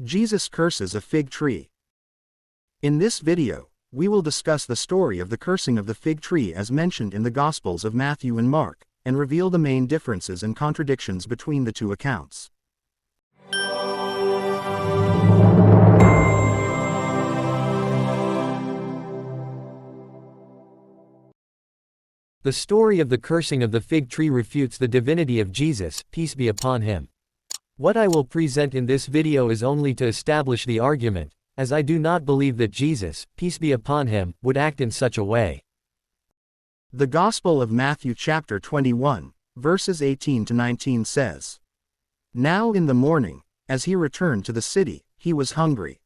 Jesus curses a fig tree. In this video, we will discuss the story of the cursing of the fig tree as mentioned in the Gospels of Matthew and Mark, and reveal the main differences and contradictions between the two accounts. The story of the cursing of the fig tree refutes the divinity of Jesus, peace be upon him. What I will present in this video is only to establish the argument, as I do not believe that Jesus, peace be upon him, would act in such a way. The Gospel of Matthew chapter 21, verses 18 to 19 says, "Now in the morning, as he returned to the city, he was hungry.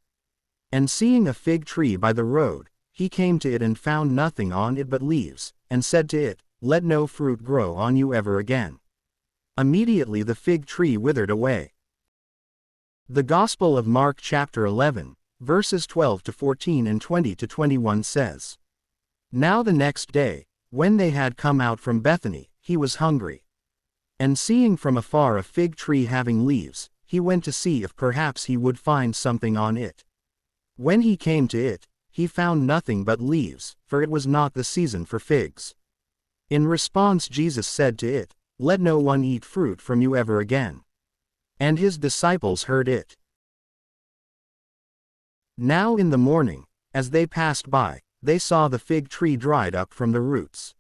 And seeing a fig tree by the road, he came to it and found nothing on it but leaves, and said to it, Let no fruit grow on you ever again. Immediately the fig tree withered away." The Gospel of Mark chapter 11, verses 12 to 14 and 20 to 21 says, "Now the next day, when they had come out from Bethany, he was hungry. And seeing from afar a fig tree having leaves, he went to see if perhaps he would find something on it. When he came to it, he found nothing but leaves, for it was not the season for figs. In response Jesus said to it, Let no one eat fruit from you ever again. And his disciples heard it. Now in the morning, as they passed by, they saw the fig tree dried up from the roots.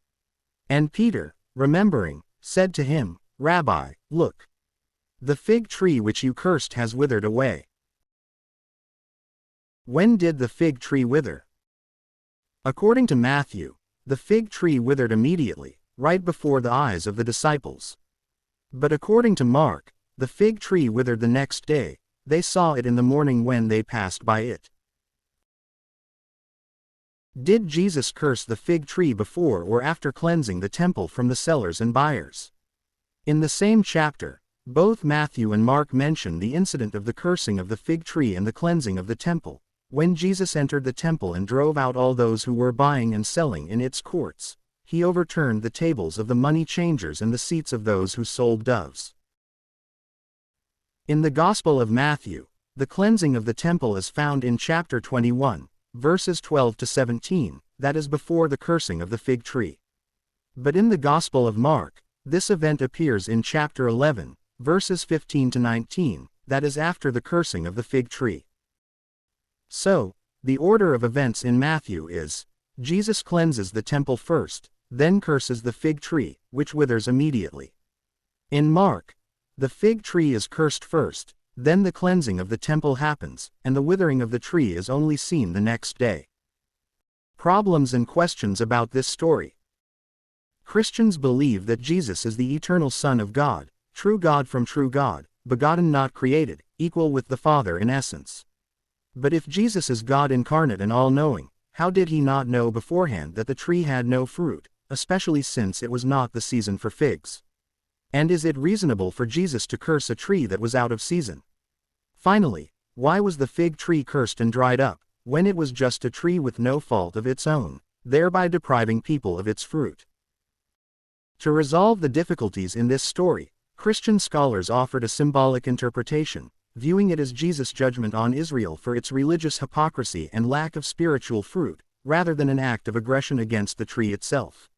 And Peter, remembering, said to him, Rabbi, look. The fig tree which you cursed has withered away. When did the fig tree wither? According to Matthew, the fig tree withered immediately, right before the eyes of the disciples. But according to Mark, the fig tree withered the next day. They saw it in the morning when they passed by it. Did Jesus curse the fig tree before or after cleansing the temple from the sellers and buyers? In the same chapter, both Matthew and Mark mention the incident of the cursing of the fig tree and the cleansing of the temple, when Jesus entered the temple and drove out all those who were buying and selling in its courts. He overturned the tables of the money changers and the seats of those who sold doves. In the Gospel of Matthew, the cleansing of the temple is found in chapter 21, verses 12 to 17, that is before the cursing of the fig tree. But in the Gospel of Mark, this event appears in chapter 11, verses 15 to 19, that is after the cursing of the fig tree. So, the order of events in Matthew is, Jesus cleanses the temple first, then curses the fig tree, which withers immediately. In Mark, the fig tree is cursed first, then the cleansing of the temple happens, and the withering of the tree is only seen the next day. Problems and questions about this story. Christians believe that Jesus is the eternal Son of God, true God from true God, begotten not created, equal with the Father in essence. But if Jesus is God incarnate and all-knowing, how did he not know beforehand that the tree had no fruit, especially since it was not the season for figs? And is it reasonable for Jesus to curse a tree that was out of season? Finally, why was the fig tree cursed and dried up, when it was just a tree with no fault of its own, thereby depriving people of its fruit? To resolve the difficulties in this story, Christian scholars offered a symbolic interpretation, viewing it as Jesus' judgment on Israel for its religious hypocrisy and lack of spiritual fruit, rather than an act of aggression against the tree itself.